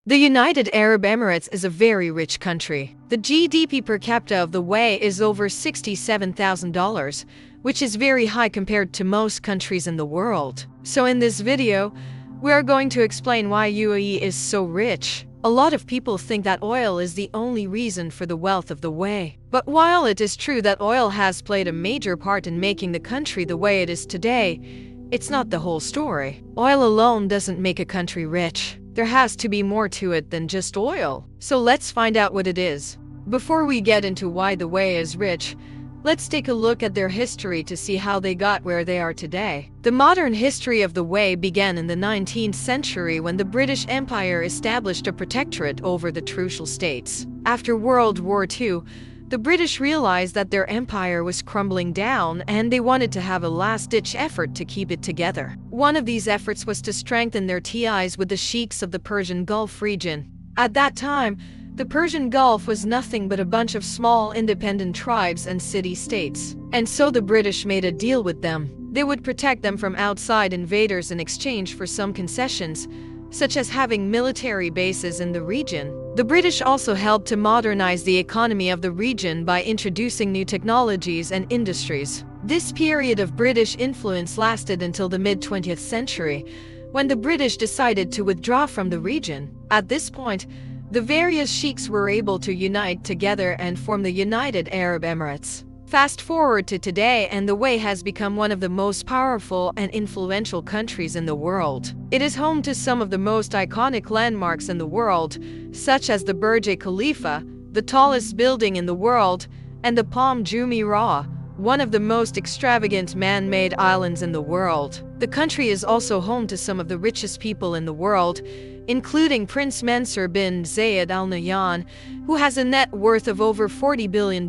The United Arab Emirates is a very rich country. The GDP per capita of the UAE is over $67,000, which is very high compared to most countries in the world. So in this video, we are going to explain why UAE is so rich. A lot of people think that oil is the only reason for the wealth of the UAE. But while it is true that oil has played a major part in making the country the way it is today, it's not the whole story. Oil alone doesn't make a country rich. There has to be more to it than just oil. So let's find out what it is. Before we get into why the UAE is rich, let's take a look at their history to see how they got where they are today. The modern history of the UAE began in the 19th century when the British Empire established a protectorate over the Trucial states. After World War II, the British realized that their empire was crumbling down and they wanted to have a last-ditch effort to keep it together. One of these efforts was to strengthen their ties with the sheiks of the Persian Gulf region. At that time, the Persian Gulf was nothing but a bunch of small independent tribes and city-states. And so the British made a deal with them. They would protect them from outside invaders in exchange for some concessions, such as having military bases in the region. The British also helped to modernize the economy of the region by introducing new technologies and industries. This period of British influence lasted until the mid-20th century, when the British decided to withdraw from the region. At this point, the various sheiks were able to unite together and form the United Arab Emirates. Fast forward to today, and the UAE has become one of the most powerful and influential countries in the world. It is home to some of the most iconic landmarks in the world, such as the Burj Khalifa, the tallest building in the world, and the Palm Jumeirah, one of the most extravagant man-made islands in the world. The country is also home to some of the richest people in the world, including Prince Mansour bin Zayed Al Nahyan, who has a net worth of over $40 billion.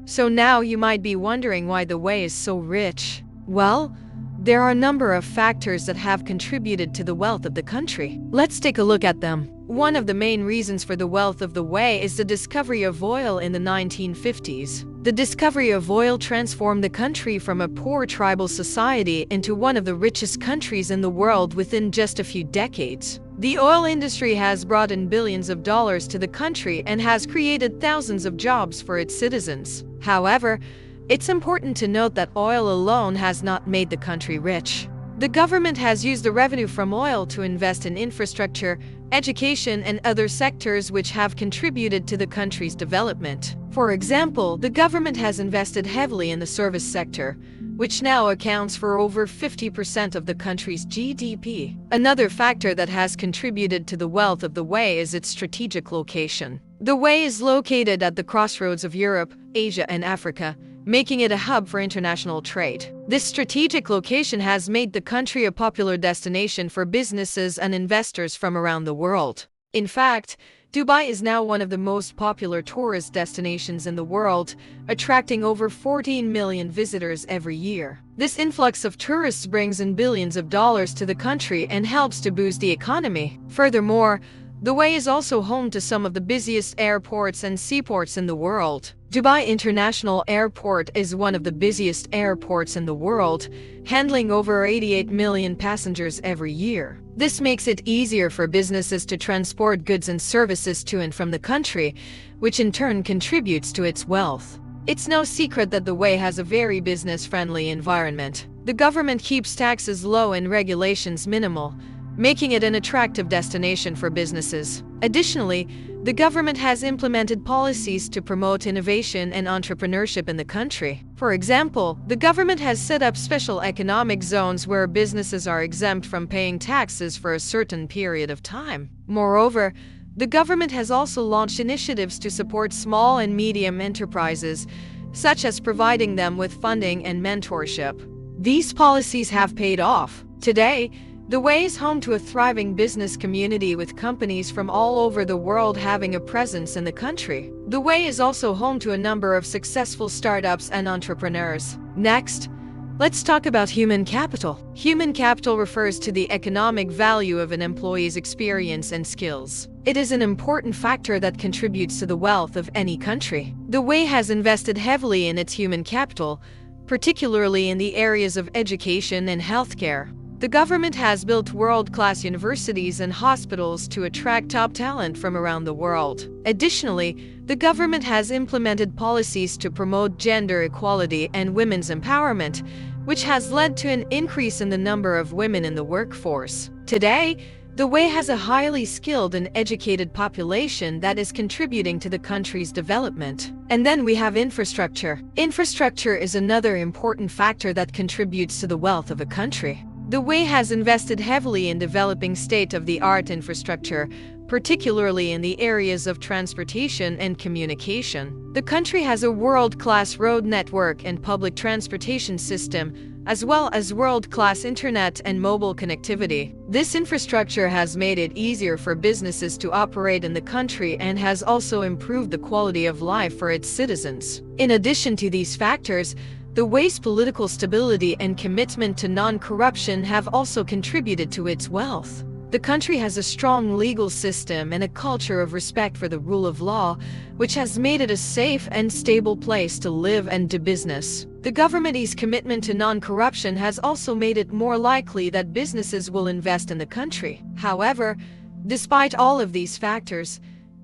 So now you might be wondering why the UAE is so rich. Well, there are a number of factors that have contributed to the wealth of the country. Let's take a look at them. One of the main reasons for the wealth of the UAE is the discovery of oil in the 1950s. The discovery of oil transformed the country from a poor tribal society into one of the richest countries in the world within just a few decades. The oil industry has brought in billions of dollars to the country and has created thousands of jobs for its citizens. However, it's important to note that oil alone has not made the country rich. The government has used the revenue from oil to invest in infrastructure, education, and other sectors which have contributed to the country's development. For example, the government has invested heavily in the service sector, which now accounts for over 50% of the country's GDP. Another factor that has contributed to the wealth of the UAE is its strategic location. The UAE is located at the crossroads of Europe, Asia, and Africa, making it a hub for international trade. This strategic location has made the country a popular destination for businesses and investors from around the world. In fact, Dubai is now one of the most popular tourist destinations in the world, attracting over 14 million visitors every year. This influx of tourists brings in billions of dollars to the country and helps to boost the economy. Furthermore, the UAE is also home to some of the busiest airports and seaports in the world. Dubai International Airport is one of the busiest airports in the world, handling over 88 million passengers every year. This makes it easier for businesses to transport goods and services to and from the country, which in turn contributes to its wealth. It's no secret that the UAE has a very business-friendly environment. The government keeps taxes low and regulations minimal, making it an attractive destination for businesses. Additionally, the government has implemented policies to promote innovation and entrepreneurship in the country. For example, the government has set up special economic zones where businesses are exempt from paying taxes for a certain period of time. Moreover, the government has also launched initiatives to support small and medium enterprises, such as providing them with funding and mentorship. These policies have paid off. Today, the UAE is home to a thriving business community with companies from all over the world having a presence in the country. The UAE is also home to a number of successful startups and entrepreneurs. Next, let's talk about human capital. Human capital refers to the economic value of an employee's experience and skills. It is an important factor that contributes to the wealth of any country. The UAE has invested heavily in its human capital, particularly in the areas of education and healthcare. The government has built world-class universities and hospitals to attract top talent from around the world. Additionally, the government has implemented policies to promote gender equality and women's empowerment, which has led to an increase in the number of women in the workforce. Today, the UAE has a highly skilled and educated population that is contributing to the country's development. And then we have infrastructure. Infrastructure is another important factor that contributes to the wealth of a country. The UAE has invested heavily in developing state-of-the-art infrastructure, particularly in the areas of transportation and communication. The country has a world-class road network and public transportation system, as well as world-class internet and mobile connectivity. This infrastructure has made it easier for businesses to operate in the country and has also improved the quality of life for its citizens. In addition to these factors, the UAE's political stability and commitment to non-corruption have also contributed to its wealth. The country has a strong legal system and a culture of respect for the rule of law, which has made it a safe and stable place to live and do business. The government's commitment to non-corruption has also made it more likely that businesses will invest in the country. However, despite all of these factors,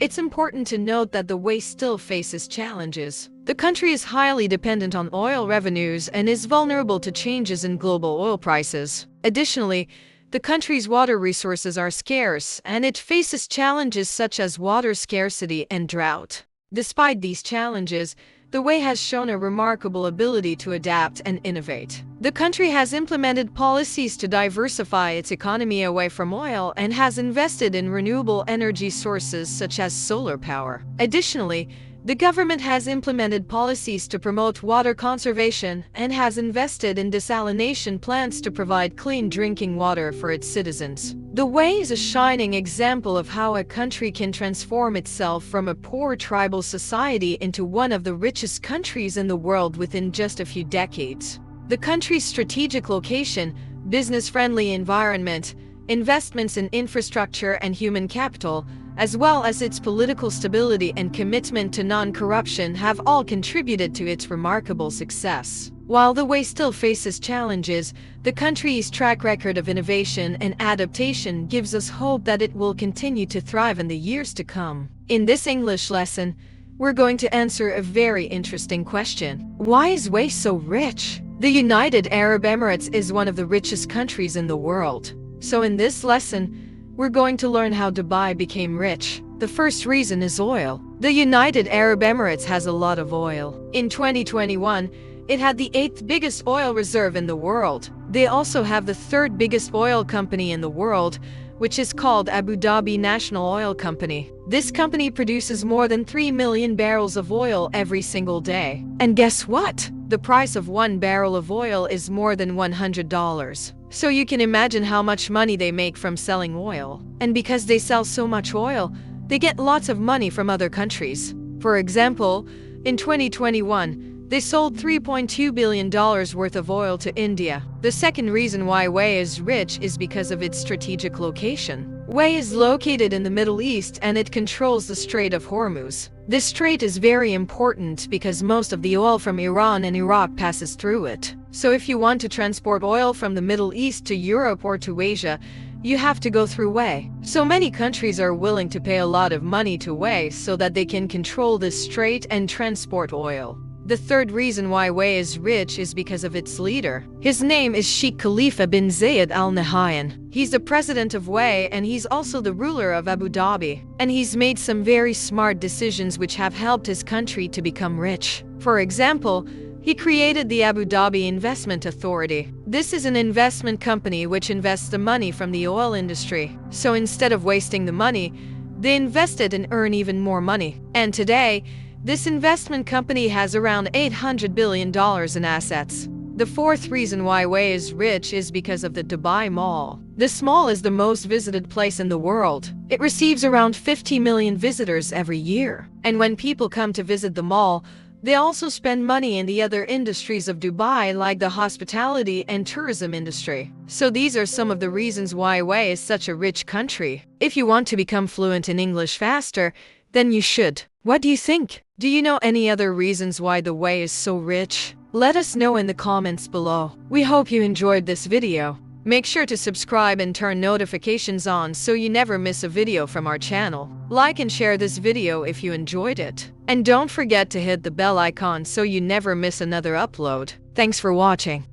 it's important to note that the UAE still faces challenges. The country is highly dependent on oil revenues and is vulnerable to changes in global oil prices. Additionally, the country's water resources are scarce, and it faces challenges such as water scarcity and drought. Despite these challenges, the UAE has shown a remarkable ability to adapt and innovate. The country has implemented policies to diversify its economy away from oil and has invested in renewable energy sources such as solar power. Additionally, the government has implemented policies to promote water conservation and has invested in desalination plants to provide clean drinking water for its citizens. The UAE is a shining example of how a country can transform itself from a poor tribal society into one of the richest countries in the world within just a few decades. The country's strategic location, business-friendly environment, investments in infrastructure and human capital, as well as its political stability and commitment to non-corruption have all contributed to its remarkable success. While the UAE still faces challenges, the country's track record of innovation and adaptation gives us hope that it will continue to thrive in the years to come. In this English lesson, we're going to answer a very interesting question. Why is UAE so rich? The United Arab Emirates is one of the richest countries in the world. So in this lesson, we're going to learn how Dubai became rich. The first reason is oil. The United Arab Emirates has a lot of oil. In 2021, it had the 8th biggest oil reserve in the world. They also have the 3rd biggest oil company in the world, which is called Abu Dhabi National Oil Company. This company produces more than 3 million barrels of oil every single day. And guess what? The price of 1 barrel of oil is more than $100. So you can imagine how much money they make from selling oil. And because they sell so much oil, they get lots of money from other countries. For example, in 2021, they sold $3.2 billion worth of oil to India. The second reason why UAE is rich is because of its strategic location. UAE is located in the Middle East and it controls the Strait of Hormuz. This strait is very important because most of the oil from Iran and Iraq passes through it. So if you want to transport oil from the Middle East to Europe or to Asia, you have to go through UAE. So many countries are willing to pay a lot of money to UAE so that they can control this strait and transport oil. The third reason why UAE is rich is because of its leader. His name is Sheikh Khalifa bin Zayed Al Nahyan. He's the president of UAE and he's also the ruler of Abu Dhabi. And he's made some very smart decisions which have helped his country to become rich. For example, he created the Abu Dhabi Investment Authority. This is an investment company which invests the money from the oil industry. So instead of wasting the money, they invested and earn even more money. And today, this investment company has around $800 billion in assets. The fourth reason why UAE is rich is because of the Dubai Mall. This mall is the most visited place in the world. It receives around 50 million visitors every year. And when people come to visit the mall, they also spend money in the other industries of Dubai like the hospitality and tourism industry. So these are some of the reasons why UAE is such a rich country. If you want to become fluent in English faster, then you should. What do you think? Do you know any other reasons why the UAE is so rich? Let us know in the comments below. We hope you enjoyed this video. Make sure to subscribe and turn notifications on so you never miss a video from our channel. Like and share this video if you enjoyed it. And don't forget to hit the bell icon so you never miss another upload. Thanks for watching.